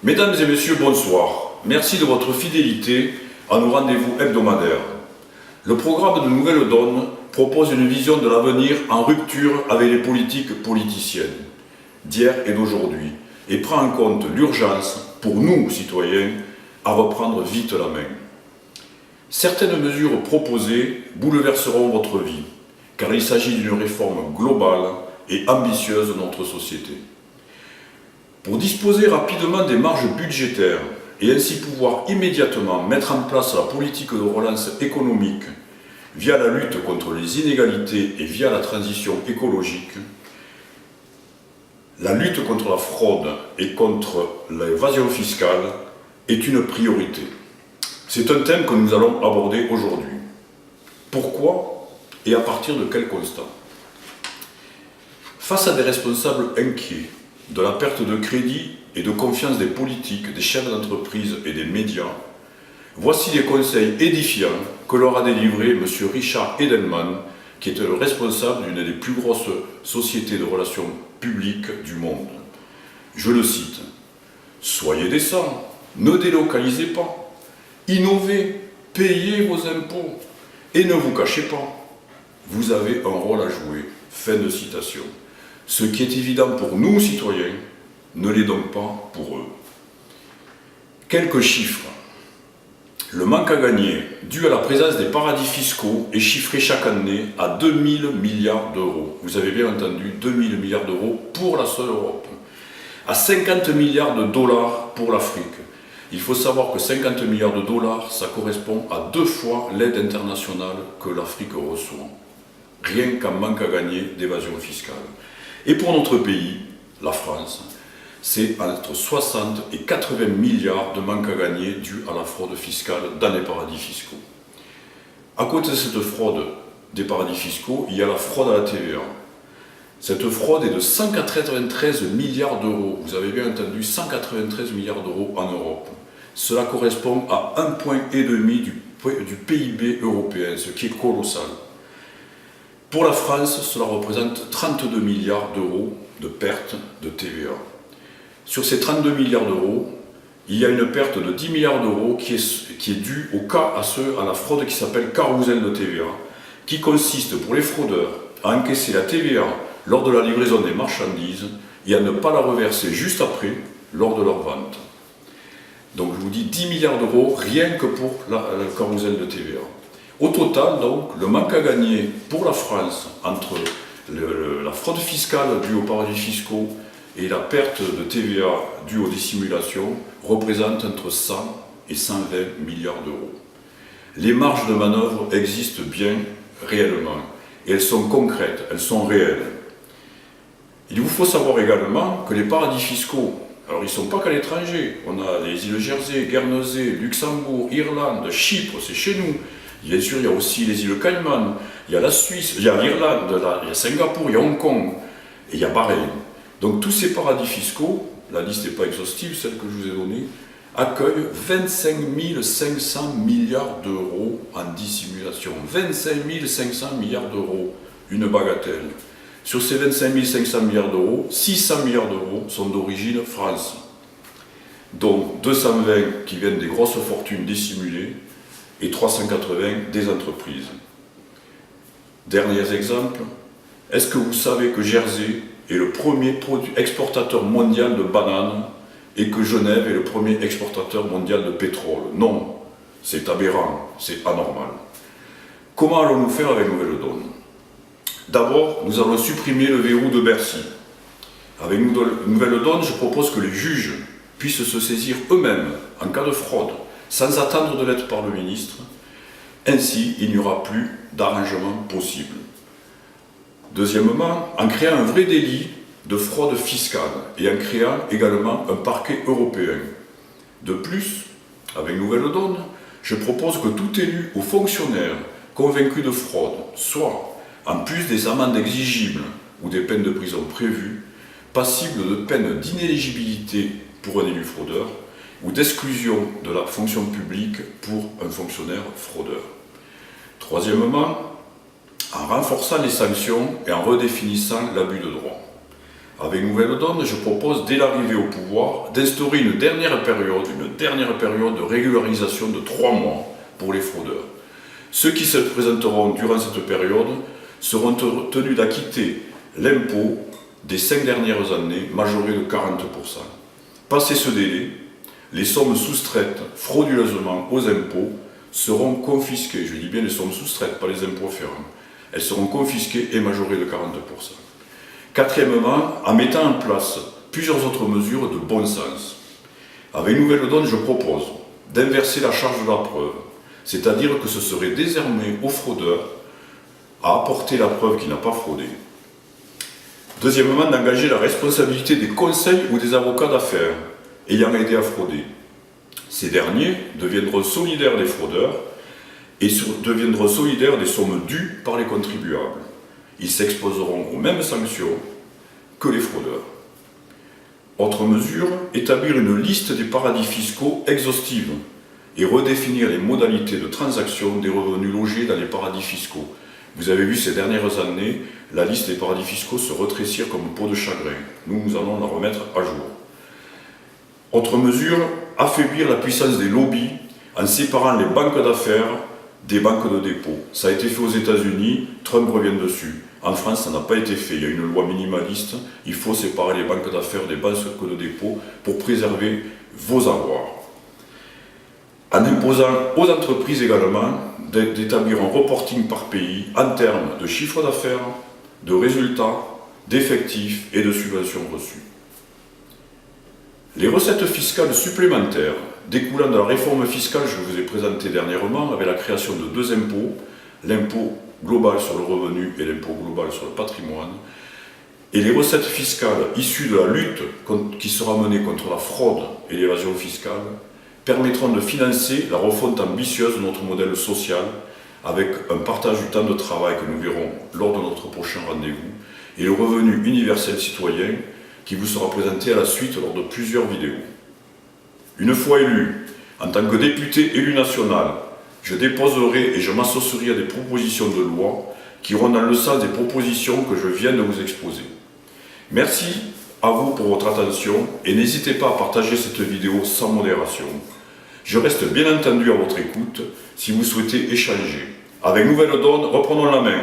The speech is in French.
Mesdames et messieurs, bonsoir. Merci de votre fidélité à nos rendez-vous hebdomadaires. Le programme de Nouvelle Donne propose une vision de l'avenir en rupture avec les politiques politiciennes d'hier et d'aujourd'hui et prend en compte l'urgence, pour nous, citoyens, à reprendre vite la main. Certaines mesures proposées bouleverseront votre vie, car il s'agit d'une réforme globale et ambitieuse de notre société. Pour disposer rapidement des marges budgétaires et ainsi pouvoir immédiatement mettre en place la politique de relance économique via la lutte contre les inégalités et via la transition écologique, la lutte contre la fraude et contre l'évasion fiscale est une priorité. C'est un thème que nous allons aborder aujourd'hui. Pourquoi et à partir de quel constat? Face à des responsables inquiets de la perte de crédit et de confiance des politiques, des chefs d'entreprise et des médias, voici les conseils édifiants que leur a délivré M. Richard Edelman, qui est le responsable d'une des plus grosses sociétés de relations publiques du monde. Je le cite: « Soyez décents, ne délocalisez pas, innovez, payez vos impôts et ne vous cachez pas. Vous avez un rôle à jouer. » Fin de citation. Ce qui est évident pour nous, citoyens, ne l'est donc pas pour eux. Quelques chiffres. Le manque à gagner dû à la présence des paradis fiscaux est chiffré chaque année à 2000 milliards d'euros. Vous avez bien entendu, 2000 milliards d'euros pour la seule Europe. À 50 milliards de dollars pour l'Afrique. Il faut savoir que 50 milliards de dollars, ça correspond à 2 fois l'aide internationale que l'Afrique reçoit. Rien qu'un manque à gagner d'évasion fiscale. Et pour notre pays, la France, c'est entre 60 et 80 milliards de manque à gagner dû à la fraude fiscale dans les paradis fiscaux. À côté de cette fraude des paradis fiscaux, il y a la fraude à la TVA. Cette fraude est de 193 milliards d'euros. Vous avez bien entendu, 193 milliards d'euros en Europe. Cela correspond à 1,5 point du PIB européen, ce qui est colossal. Pour la France, cela représente 32 milliards d'euros de perte de TVA. Sur ces 32 milliards d'euros, il y a une perte de 10 milliards d'euros qui est due à la fraude qui s'appelle carrousel de TVA, qui consiste pour les fraudeurs à encaisser la TVA lors de la livraison des marchandises et à ne pas la reverser juste après lors de leur vente. Donc je vous dis 10 milliards d'euros rien que pour le carrousel de TVA. Au total, donc, le manque à gagner pour la France entre la fraude fiscale due aux paradis fiscaux et la perte de TVA due aux dissimulations représente entre 100 et 120 milliards d'euros. Les marges de manœuvre existent bien réellement et elles sont concrètes, elles sont réelles. Il vous faut savoir également que les paradis fiscaux, alors ils ne sont pas qu'à l'étranger, on a les îles Jersey, Guernesey, Luxembourg, Irlande, Chypre, c'est chez nous. Bien sûr, il y a aussi les îles Caïmans, il y a la Suisse, il y a l'Irlande, il y a Singapour, il y a Hong Kong, et il y a Bahreïn. Donc tous ces paradis fiscaux, la liste n'est pas exhaustive, celle que je vous ai donnée, accueillent 25 500 milliards d'euros en dissimulation. 25 500 milliards d'euros, une bagatelle. Sur ces 25 500 milliards d'euros, 600 milliards d'euros sont d'origine France. Donc 220 qui viennent des grosses fortunes dissimulées, et 380 des entreprises. Derniers exemples, est-ce que vous savez que Jersey est le premier exportateur mondial de bananes et que Genève est le premier exportateur mondial de pétrole? Non, c'est aberrant, c'est anormal. Comment allons-nous faire avec Nouvelle Donne? D'abord, nous allons supprimer le verrou de Bercy. Avec Nouvelle Donne, je propose que les juges puissent se saisir eux-mêmes en cas de fraude, sans attendre de l'aide par le ministre. Ainsi, il n'y aura plus d'arrangement possible. Deuxièmement, en créant un vrai délit de fraude fiscale et en créant également un parquet européen. De plus, avec Nouvelle Donne, je propose que tout élu ou fonctionnaire convaincu de fraude soit, en plus des amendes exigibles ou des peines de prison prévues, passible de peine d'inéligibilité pour un élu fraudeur, ou d'exclusion de la fonction publique pour un fonctionnaire fraudeur. Troisièmement, en renforçant les sanctions et en redéfinissant l'abus de droit. Avec Nouvelle Donne, je propose, dès l'arrivée au pouvoir, d'instaurer une dernière période de régularisation de 3 mois pour les fraudeurs. Ceux qui se présenteront durant cette période seront tenus d'acquitter l'impôt des 5 dernières années, majoré de 40%. Passé ce délai, les sommes soustraites frauduleusement aux impôts seront confisquées. Je dis bien les sommes soustraites, pas les impôts afférents. Elles seront confisquées et majorées de 40%. Quatrièmement, en mettant en place plusieurs autres mesures de bon sens. Avec Nouvelle Donne, je propose d'inverser la charge de la preuve, c'est-à-dire que ce serait désormais au fraudeur à apporter la preuve qu'il n'a pas fraudé. Deuxièmement, d'engager la responsabilité des conseils ou des avocats d'affaires ayant aidé à frauder. Ces derniers deviendront solidaires des fraudeurs et deviendront solidaires des sommes dues par les contribuables. Ils s'exposeront aux mêmes sanctions que les fraudeurs. Autre mesure, établir une liste des paradis fiscaux exhaustive et redéfinir les modalités de transaction des revenus logés dans les paradis fiscaux. Vous avez vu ces dernières années, la liste des paradis fiscaux se rétrécir comme peau de chagrin. Nous allons la remettre à jour. Autre mesure, affaiblir la puissance des lobbies en séparant les banques d'affaires des banques de dépôt. Ça a été fait aux États-Unis, Trump revient dessus. En France, ça n'a pas été fait. Il y a une loi minimaliste, il faut séparer les banques d'affaires des banques de dépôt pour préserver vos avoirs. En imposant aux entreprises également d'établir un reporting par pays en termes de chiffre d'affaires, de résultats, d'effectifs et de subventions reçues. Les recettes fiscales supplémentaires découlant de la réforme fiscale que je vous ai présentée dernièrement avec la création de 2 impôts, l'impôt global sur le revenu et l'impôt global sur le patrimoine, et les recettes fiscales issues de la lutte qui sera menée contre la fraude et l'évasion fiscale permettront de financer la refonte ambitieuse de notre modèle social avec un partage du temps de travail que nous verrons lors de notre prochain rendez-vous et le revenu universel citoyen qui vous sera présenté à la suite lors de plusieurs vidéos. Une fois élu, en tant que député élu national, je déposerai et je m'associerai à des propositions de loi qui iront dans le sens des propositions que je viens de vous exposer. Merci à vous pour votre attention et n'hésitez pas à partager cette vidéo sans modération. Je reste bien entendu à votre écoute si vous souhaitez échanger. Avec Nouvelle Donne, reprenons la main.